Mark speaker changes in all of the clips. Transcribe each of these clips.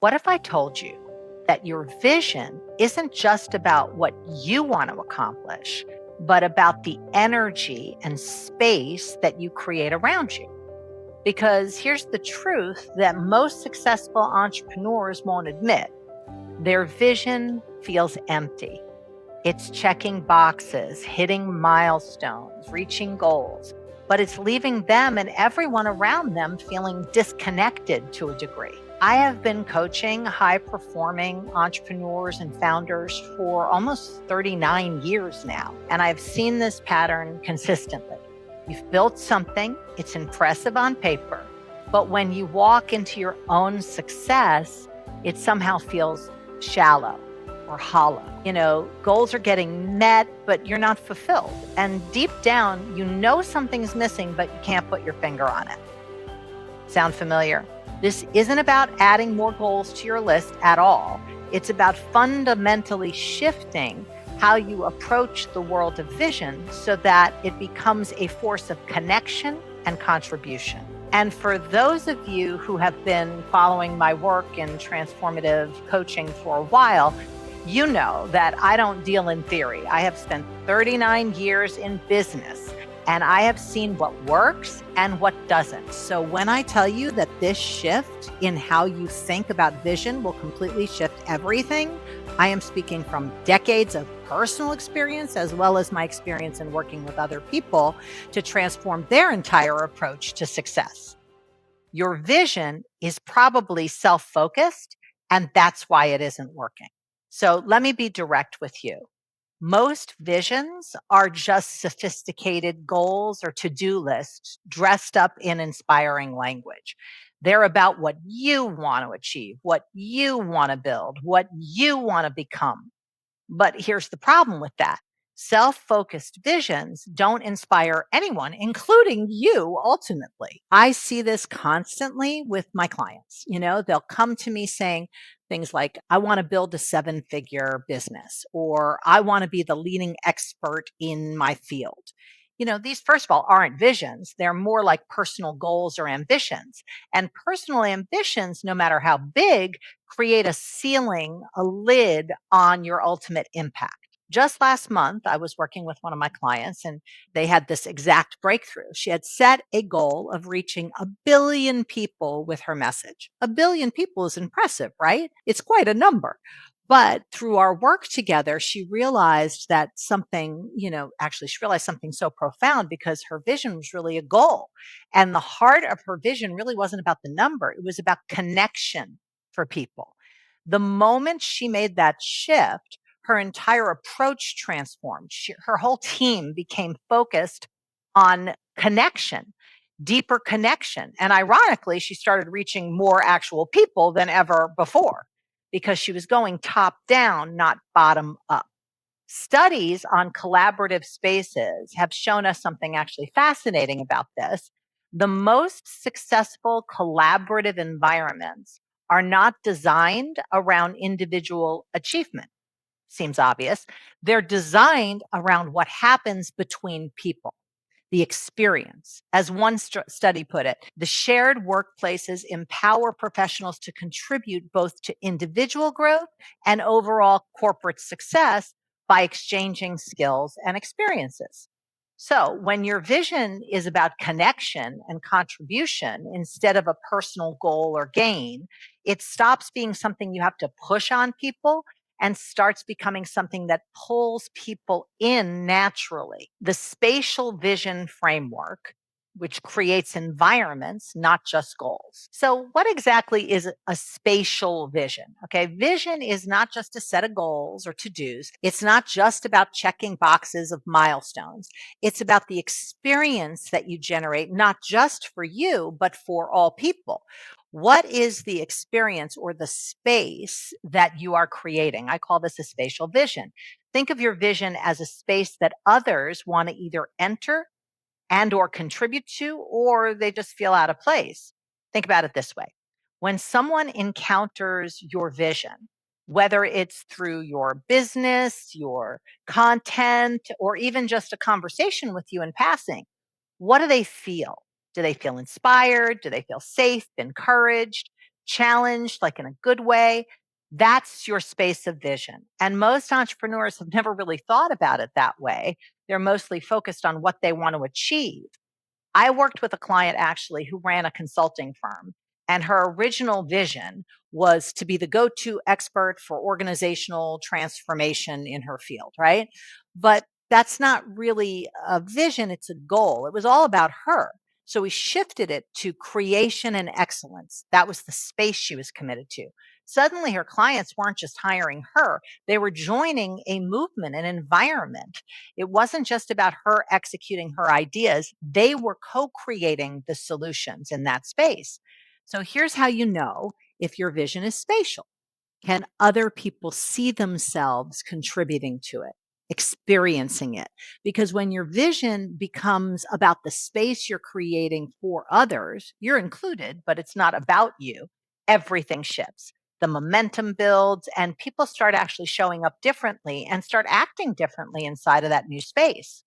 Speaker 1: What if I told you that your vision isn't just about what you want to accomplish, but about the energy and space that you create around you? Because here's the truth that most successful entrepreneurs won't admit: their vision feels empty. It's checking boxes, hitting milestones, reaching goals, but it's leaving them and everyone around them feeling disconnected to a degree. I have been coaching high performing entrepreneurs and founders for almost 39 years now, and I've seen this pattern consistently. You've built something, it's impressive on paper, but when you walk into your own success, it somehow feels shallow or hollow. Goals are getting met, but you're not fulfilled. And deep down, something's missing, but you can't put your finger on it. Sound familiar? This isn't about adding more goals to your list at all. It's about fundamentally shifting how you approach the world of vision so that it becomes a force of connection and contribution. And for those of you who have been following my work in transformative coaching for a while, you know that I don't deal in theory. I have spent 39 years in business, and I have seen what works and what doesn't. So when I tell you that this shift in how you think about vision will completely shift everything, I am speaking from decades of personal experience as well as my experience in working with other people to transform their entire approach to success. Your vision is probably self-focused, and that's why it isn't working. So let me be direct with you. Most visions are just sophisticated goals or to-do lists dressed up in inspiring language. They're about what you want to achieve, what you want to build, what you want to become. But here's the problem with that. Self-focused visions don't inspire anyone, including you ultimately. I see this constantly with my clients. They'll come to me saying things like, I want to build a 7-figure business, or I want to be the leading expert in my field. These, first of all, aren't visions. They're more like personal goals or ambitions. And personal ambitions, no matter how big, create a ceiling, a lid on your ultimate impact. Just last month, I was working with one of my clients and they had this exact breakthrough. She had set a goal of reaching 1 billion people with her message. 1 billion people is impressive, right? It's quite a number. But through our work together, she realized that she realized something so profound because her vision was really a goal. And the heart of her vision really wasn't about the number, it was about connection for people. The moment she made that shift, her entire approach transformed. Her whole team became focused on connection, deeper connection. And ironically, she started reaching more actual people than ever before because she was going top down, not bottom up. Studies on collaborative spaces have shown us something actually fascinating about this. The most successful collaborative environments are not designed around individual achievement. Seems obvious. They're designed around what happens between people, the experience. As one study put it, the shared workplaces empower professionals to contribute both to individual growth and overall corporate success by exchanging skills and experiences. So, when your vision is about connection and contribution instead of a personal goal or gain, it stops being something you have to push on people and starts becoming something that pulls people in naturally. The spatial vision framework, which creates environments, not just goals. So, what exactly is a spatial vision? Okay, vision is not just a set of goals or to dos, it's not just about checking boxes of milestones. It's about the experience that you generate, not just for you, but for all people. What is the experience or the space that you are creating? I call this a spatial vision. Think of your vision as a space that others want to either enter and or contribute to, or they just feel out of place. Think about it this way. When someone encounters your vision, whether it's through your business, your content, or even just a conversation with you in passing, what do they feel? Do they feel inspired? Do they feel safe, encouraged? challenged, like in a good way, that's your space of vision. And most entrepreneurs have never really thought about it that way. They're mostly focused on what they want to achieve. I worked with a client actually who ran a consulting firm, and her original vision was to be the go to expert for organizational transformation in her field, right? But that's not really a vision, it's a goal. It was all about her. So we shifted it to creation and excellence. That was the space she was committed to. Suddenly, her clients weren't just hiring her, they were joining a movement, an environment. It wasn't just about her executing her ideas, they were co creating the solutions in that space. So here's how you know if your vision is spatial. Can other people see themselves contributing to it, experiencing it? Because when your vision becomes about the space you're creating for others, you're included, but it's not about you, everything shifts. The momentum builds, and people start actually showing up differently and start acting differently inside of that new space.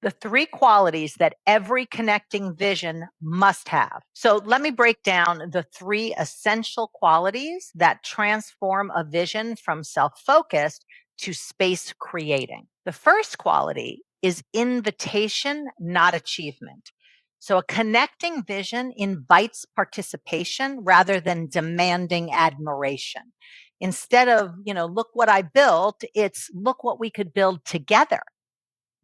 Speaker 1: The three qualities that every connecting vision must have. So let me break down the three essential qualities that transform a vision from self focused to space creating. The first quality is invitation, not achievement. So a connecting vision invites participation rather than demanding admiration. Instead of, look what I built, it's look what we could build together.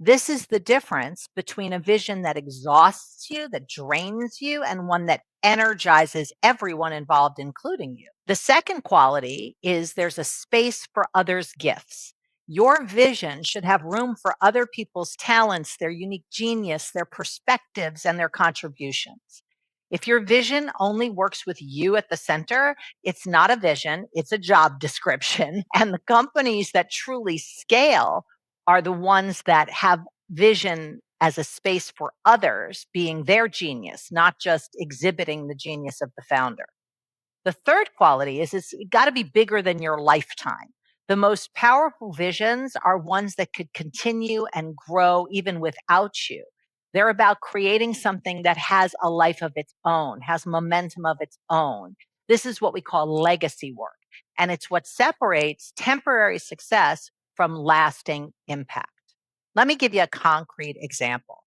Speaker 1: This is the difference between a vision that exhausts you, that drains you, and one that energizes everyone involved, including you. The second quality is there's a space for others' gifts. Your vision should have room for other people's talents, their unique genius, their perspectives, and their contributions. If your vision only works with you at the center, it's not a vision, it's a job description. And the companies that truly scale are the ones that have vision as a space for others being their genius, not just exhibiting the genius of the founder. The third quality is it's got to be bigger than your lifetime. The most powerful visions are ones that could continue and grow even without you. They're about creating something that has a life of its own, has momentum of its own. This is what we call legacy work. And it's what separates temporary success from lasting impact. Let me give you a concrete example.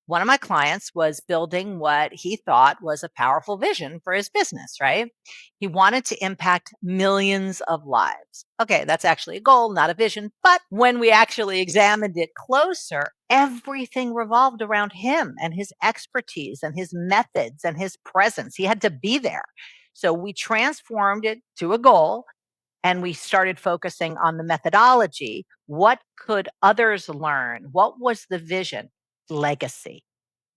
Speaker 1: One of my clients was building what he thought was a powerful vision for his business, right? He wanted to impact millions of lives. Okay, that's actually a goal, not a vision. But when we actually examined it closer, everything revolved around him and his expertise and his methods and his presence. He had to be there. So we transformed it to a goal and we started focusing on the methodology. What could others learn? What was the vision? Legacy.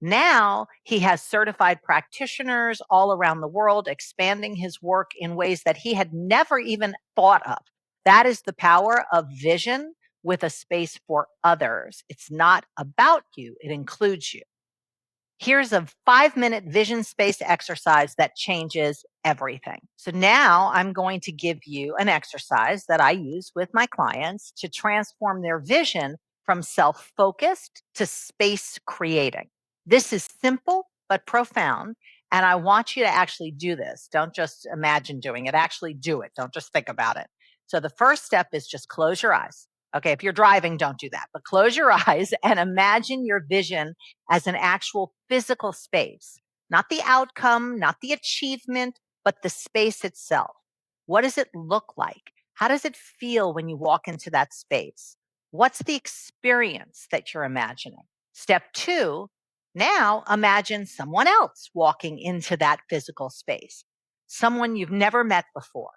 Speaker 1: Now he has certified practitioners all around the world, expanding his work in ways that he had never even thought of. That is the power of vision with a space for others. It's not about you, it includes you. Here's a 5-minute vision space exercise that changes everything. So now I'm going to give you an exercise that I use with my clients to transform their vision from self focused to space creating. This is simple but profound. And I want you to actually do this. Don't just imagine doing it, actually do it. Don't just think about it. So the first step is just close your eyes. Okay, if you're driving, don't do that, but close your eyes and imagine your vision as an actual physical space, not the outcome, not the achievement, but the space itself. What does it look like? How does it feel when you walk into that space? What's the experience that you're imagining? Step two, now imagine someone else walking into that physical space, someone you've never met before.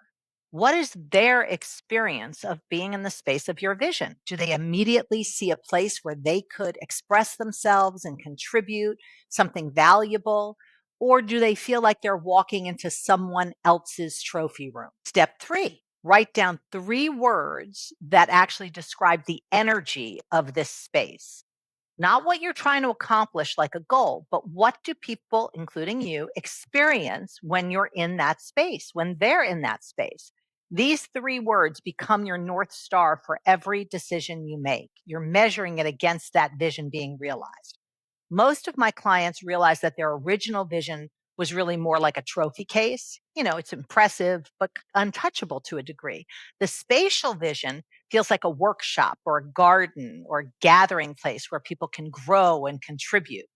Speaker 1: What is their experience of being in the space of your vision? Do they immediately see a place where they could express themselves and contribute something valuable? Or do they feel like they're walking into someone else's trophy room? Step three, write down 3 words that actually describe the energy of this space. Not what you're trying to accomplish like a goal, but what do people, including you, experience when you're in that space, when they're in that space? These 3 words become your North Star for every decision you make. You're measuring it against that vision being realized. Most of my clients realize that their original vision was really more like a trophy case. It's impressive, but untouchable to a degree. The spatial vision feels like a workshop or a garden or a gathering place where people can grow and contribute.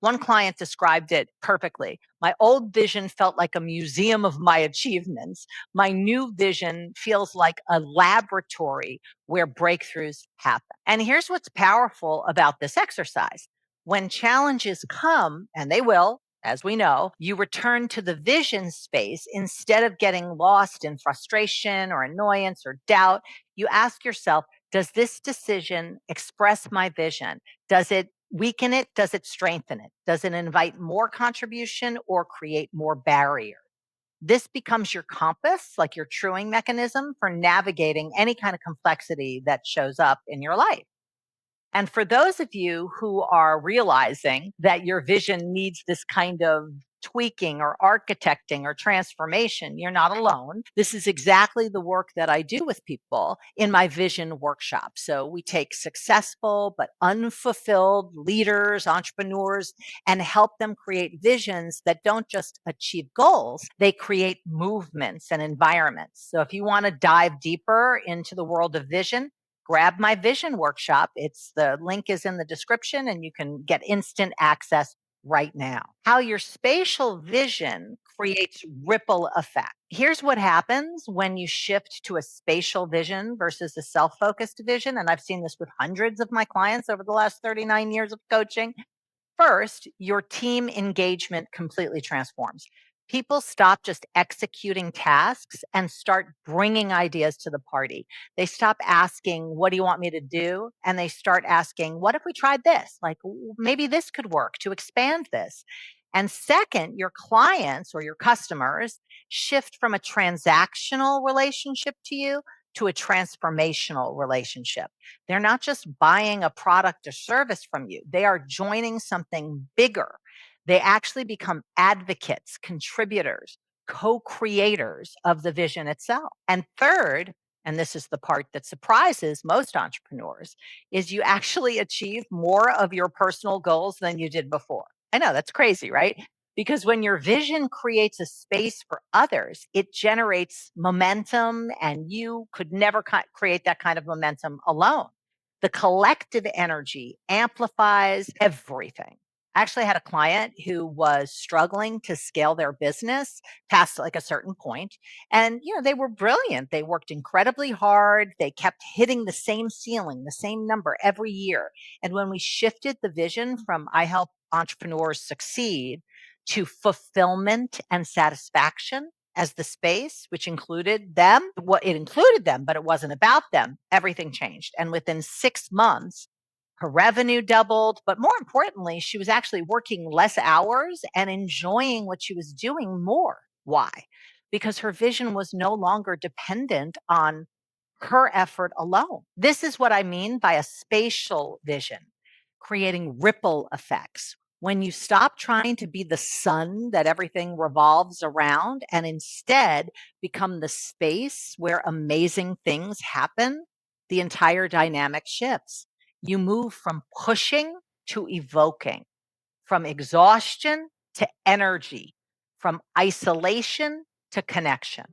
Speaker 1: One client described it perfectly. My old vision felt like a museum of my achievements. My new vision feels like a laboratory where breakthroughs happen. And here's what's powerful about this exercise. When challenges come, and they will, as we know, you return to the vision space instead of getting lost in frustration or annoyance or doubt. You ask yourself, does this decision express my vision? Does it weaken it? Does it strengthen it? Does it invite more contribution or create more barrier? This becomes your compass, like your truing mechanism for navigating any kind of complexity that shows up in your life. And for those of you who are realizing that your vision needs this kind of tweaking or architecting or transformation, you're not alone. This is exactly the work that I do with people in my vision workshop. So we take successful but unfulfilled leaders, entrepreneurs, and help them create visions that don't just achieve goals, they create movements and environments. So if you want to dive deeper into the world of vision, grab my vision workshop. The link is in the description and you can get instant access right now. How your spatial vision creates ripple effect. Here's what happens when you shift to a spatial vision versus a self-focused vision. And I've seen this with hundreds of my clients over the last 39 years of coaching. First, your team engagement completely transforms. People stop just executing tasks and start bringing ideas to the party. They stop asking, what do you want me to do? And they start asking, what if we tried this? Like, maybe this could work to expand this. And second, your clients or your customers shift from a transactional relationship to you to a transformational relationship. They're not just buying a product or service from you, they are joining something bigger. They actually become advocates, contributors, co creators of the vision itself. And third, and this is the part that surprises most entrepreneurs, is you actually achieve more of your personal goals than you did before. I know that's crazy, right? Because when your vision creates a space for others, it generates momentum, and you could never create that kind of momentum alone. The collective energy amplifies everything. I actually had a client who was struggling to scale their business past like a certain point. And, they were brilliant. They worked incredibly hard. They kept hitting the same ceiling, the same number every year. And when we shifted the vision from I help entrepreneurs succeed to fulfillment and satisfaction as the space, which included them, it included them, but it wasn't about them, everything changed. And within 6 months, her revenue doubled, but more importantly, she was actually working less hours and enjoying what she was doing more. Why? Because her vision was no longer dependent on her effort alone. This is what I mean by a spatial vision, creating ripple effects. When you stop trying to be the sun that everything revolves around and instead become the space where amazing things happen, the entire dynamic shifts. You move from pushing to evoking, from exhaustion to energy, from isolation to connection.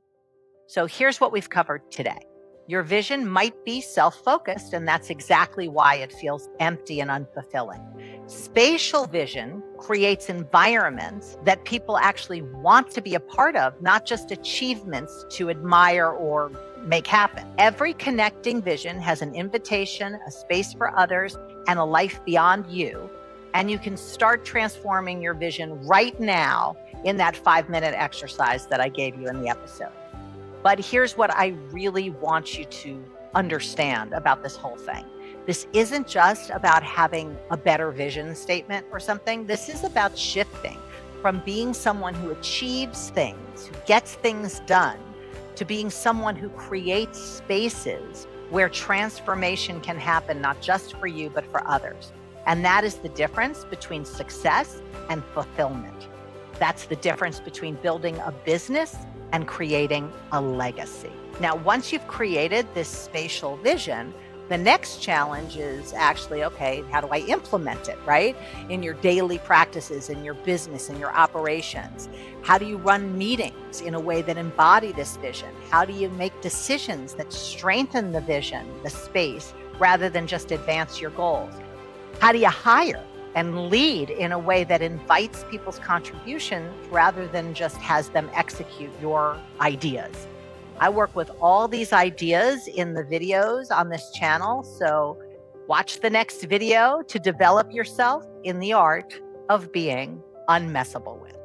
Speaker 1: So here's what we've covered today. Your vision might be self-focused, and that's exactly why it feels empty and unfulfilling. Spatial vision creates environments that people actually want to be a part of, not just achievements to admire or make happen. Every connecting vision has an invitation, a space for others, and a life beyond you. And you can start transforming your vision right now in that 5-minute exercise that I gave you in the episode. But here's what I really want you to understand about this whole thing. This isn't just about having a better vision statement or something. This is about shifting from being someone who achieves things, who gets things done, to being someone who creates spaces where transformation can happen, not just for you, but for others. And that is the difference between success and fulfillment. That's the difference between building a business and creating a legacy. Now, once you've created this spatial vision, The next challenge is actually, okay, how do I implement it, right? In your daily practices, in your business, in your operations? How do you run meetings in a way that embody this vision? How do you make decisions that strengthen the vision, the space, rather than just advance your goals? How do you hire and lead in a way that invites people's contributions rather than just has them execute your ideas? I work with all these ideas in the videos on this channel. So watch the next video to develop yourself in the art of being unmessable with.